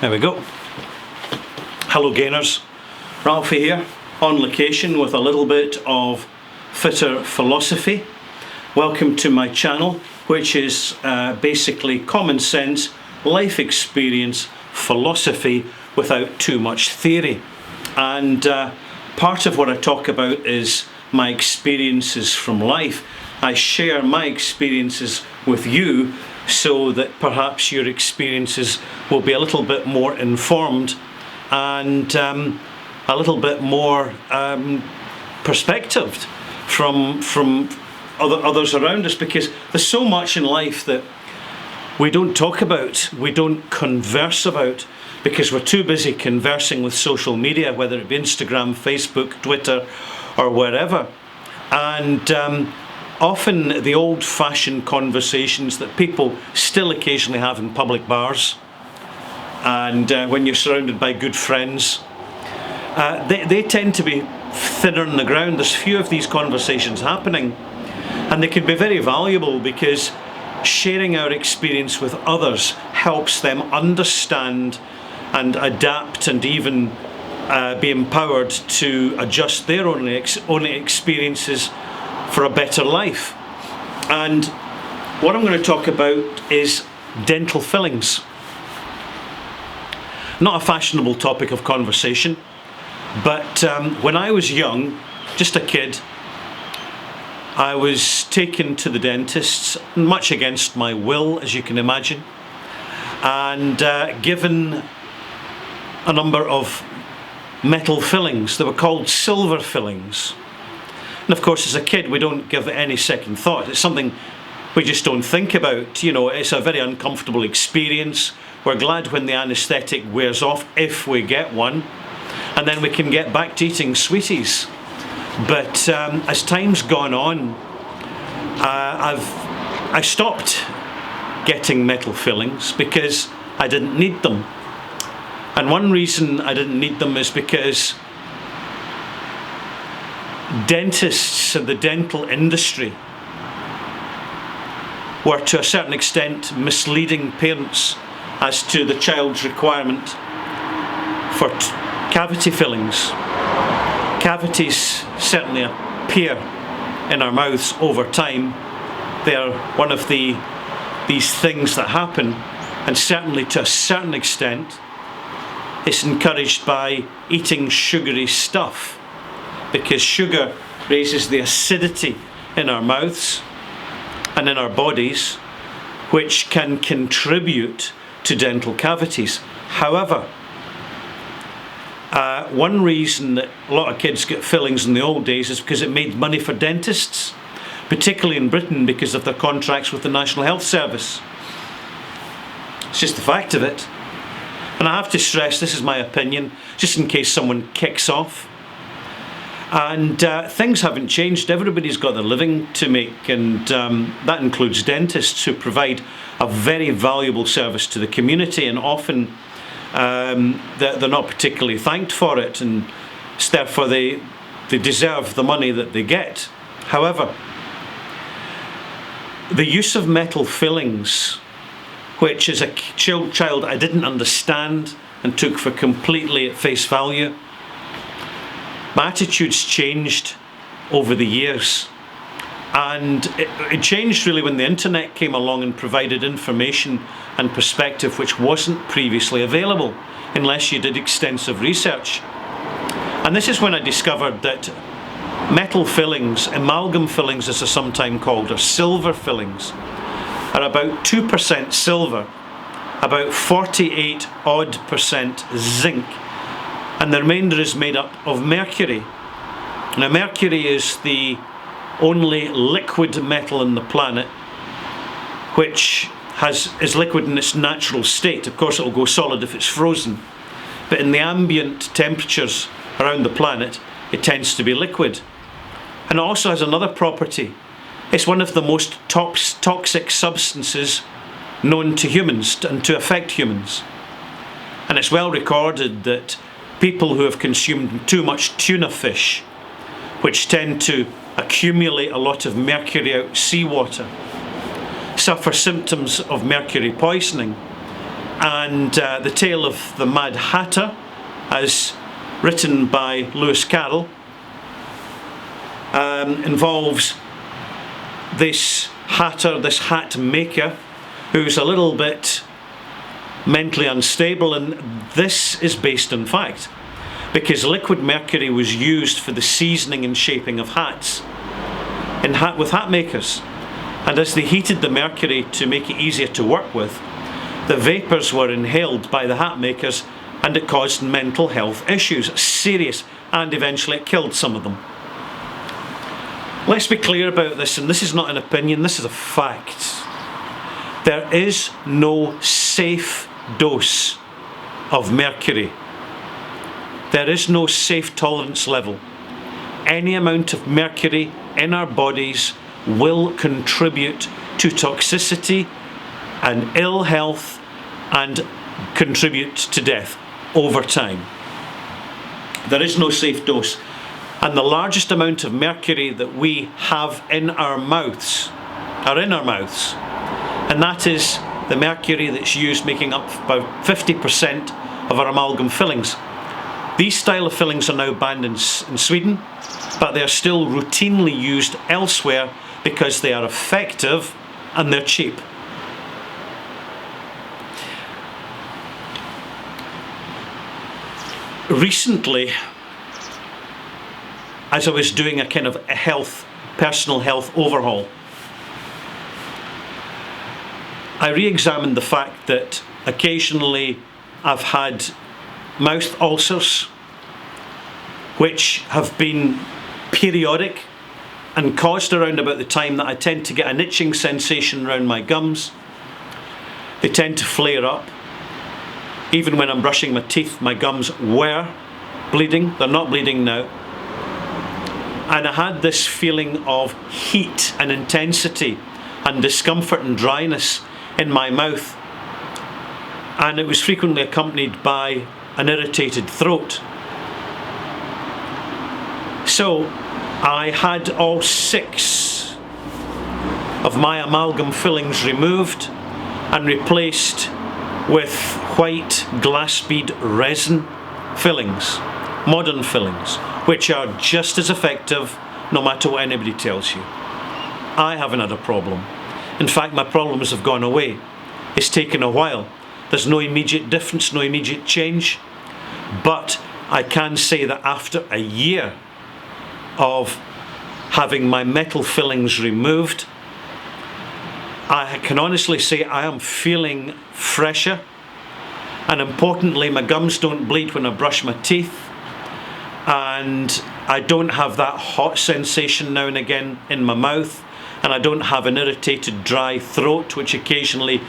There we go. Hello gainers, Ralphie here, on location with a little bit of fitter philosophy. Welcome to my channel, which is basically common sense, life experience, philosophy without too much theory. And part of what I talk about is my experiences from life. I share my experiences with you so that perhaps your experiences will be a little bit more informed and a little bit more perspectived from others around us, because there's so much in life that we don't talk about, we don't converse about, because we're too busy conversing with social media, whether it be Instagram, Facebook, Twitter, or wherever. And often the old-fashioned conversations that people still occasionally have in public bars, and when you're surrounded by good friends, they tend to be thinner on the ground. There's few of these conversations happening, and they can be very valuable because sharing our experience with others helps them understand and adapt and even be empowered to adjust their own experiences for a better life. And what I'm going to talk about is dental fillings. Not a fashionable topic of conversation, but when I was young, just a kid, I was taken to the dentist, much against my will, as you can imagine, and given a number of metal fillings. They were called silver fillings. And of course, as a kid, we don't give it any second thought. It's something we just don't think about. You know, it's a very uncomfortable experience. We're glad when the anaesthetic wears off, if we get one, and then we can get back to eating sweeties. But as time's gone on, I stopped getting metal fillings because I didn't need them. And one reason I didn't need them is because dentists and the dental industry were to a certain extent misleading parents as to the child's requirement for cavity fillings. Cavities certainly appear in our mouths over time. They are one of these things that happen, and certainly to a certain extent it's encouraged by eating sugary stuff, because sugar raises the acidity in our mouths and in our bodies, which can contribute to dental cavities. However, one reason that a lot of kids get fillings in the old days is because it made money for dentists, particularly in Britain because of their contracts with the National Health Service. It's just the fact of it. And I have to stress, this is my opinion, just in case someone kicks off. And things haven't changed. Everybody's got their living to make, and that includes dentists, who provide a very valuable service to the community, and often they're not particularly thanked for it, and therefore they deserve the money that they get. However, the use of metal fillings, which as a child I didn't understand and took for completely at face value, my attitudes changed over the years. And it changed really when the internet came along and provided information and perspective which wasn't previously available unless you did extensive research. And this is when I discovered that metal fillings, amalgam fillings as they're sometimes called, or silver fillings, are about 2% silver, about 48 odd percent zinc, and the remainder is made up of mercury. Now, mercury is the only liquid metal on the planet which is liquid in its natural state. Of course, it will go solid if it's frozen, but in the ambient temperatures around the planet, it tends to be liquid. And it also has another property. It's one of the most toxic substances known to humans and to affect humans. And it's well recorded that people who have consumed too much tuna fish, which tend to accumulate a lot of mercury out seawater, suffer symptoms of mercury poisoning. And The Tale of the Mad Hatter, as written by Lewis Carroll, involves this hatter, this hat maker, who's a little bit mentally unstable, and this is based on fact, because liquid mercury was used for the seasoning and shaping of hats with hat makers. And as they heated the mercury to make it easier to work with, the vapours were inhaled by the hat makers, and it caused mental health issues, serious, and eventually it killed some of them. Let's be clear about this, and this is not an opinion, this is a fact. There is no safe dose of mercury. There is no safe tolerance level. Any amount of mercury in our bodies will contribute to toxicity and ill health and contribute to death over time. There is no safe dose. And the largest amount of mercury that we have in our mouths are in our mouths. And that is the mercury that's used, making up about 50% of our amalgam fillings. These style of fillings are now banned in Sweden, but they are still routinely used elsewhere because they are effective and they're cheap. Recently, as I was doing a kind of personal health overhaul, I re-examined the fact that occasionally I've had mouth ulcers, which have been periodic and caused around about the time that I tend to get an itching sensation around my gums. They tend to flare up. Even when I'm brushing my teeth, my gums were bleeding. They're not bleeding now. And I had this feeling of heat and intensity and discomfort and dryness in my mouth. And it was frequently accompanied by an irritated throat. So I had all 6 of my amalgam fillings removed and replaced with white glass bead resin fillings, modern fillings, which are just as effective no matter what anybody tells you. I haven't had a problem. In fact, my problems have gone away. It's taken a while. There's no immediate difference, no immediate change. But I can say that after a year of having my metal fillings removed, I can honestly say I am feeling fresher. And importantly, my gums don't bleed when I brush my teeth. And I don't have that hot sensation now and again in my mouth. And I don't have an irritated, dry throat, which occasionally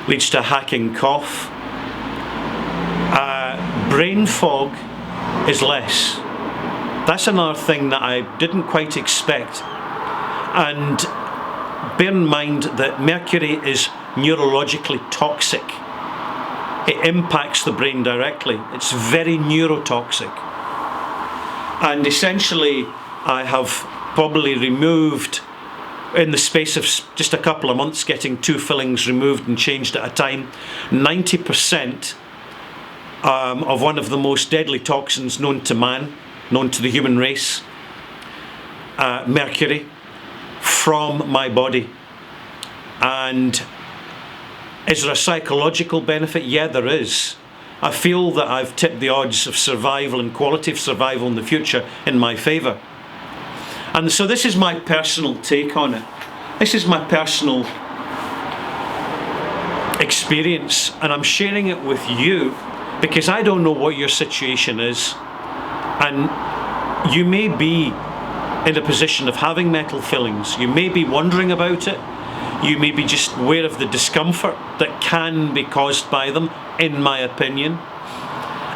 leads to a hacking cough. Brain fog is less. That's another thing that I didn't quite expect. And bear in mind that mercury is neurologically toxic. It impacts the brain directly. It's very neurotoxic. And essentially, I have probably removed, in the space of just a couple of months, getting 2 fillings removed and changed at a time, 90% of one of the most deadly toxins known to man, known to the human race, mercury, from my body. And is there a psychological benefit? Yeah, there is. I feel that I've tipped the odds of survival and quality of survival in the future in my favour. And so this is my personal take on it. This is my personal experience, and I'm sharing it with you because I don't know what your situation is. And you may be in a position of having metal fillings. You may be wondering about it. You may be just aware of the discomfort that can be caused by them, in my opinion.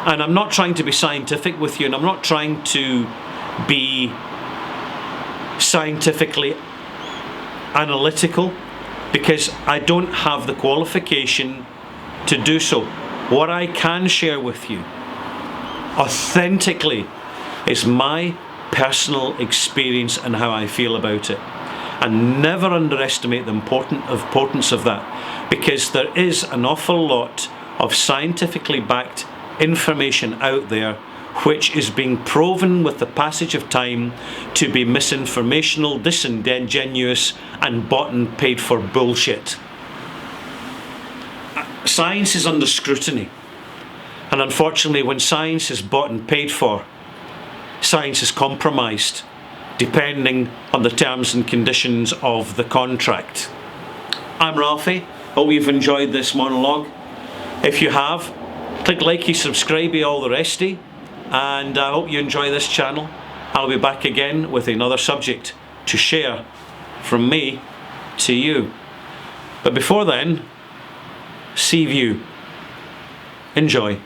And I'm not trying to be scientific with you, and I'm not trying to be scientifically analytical, because I don't have the qualification to do so. What I can share with you authentically is my personal experience and how I feel about it. And never underestimate the importance of that, because there is an awful lot of scientifically backed information out there which is being proven with the passage of time to be misinformational, disingenuous, and bought and paid for bullshit. Science is under scrutiny, and unfortunately when science is bought and paid for, science is compromised depending on the terms and conditions of the contract. I'm Ralphie. Hope you've enjoyed this monologue. If you have, click likey, subscribey, all the resty, and I hope you enjoy this channel. I'll be back again with another subject to share from me to you. But before then, see you. Enjoy.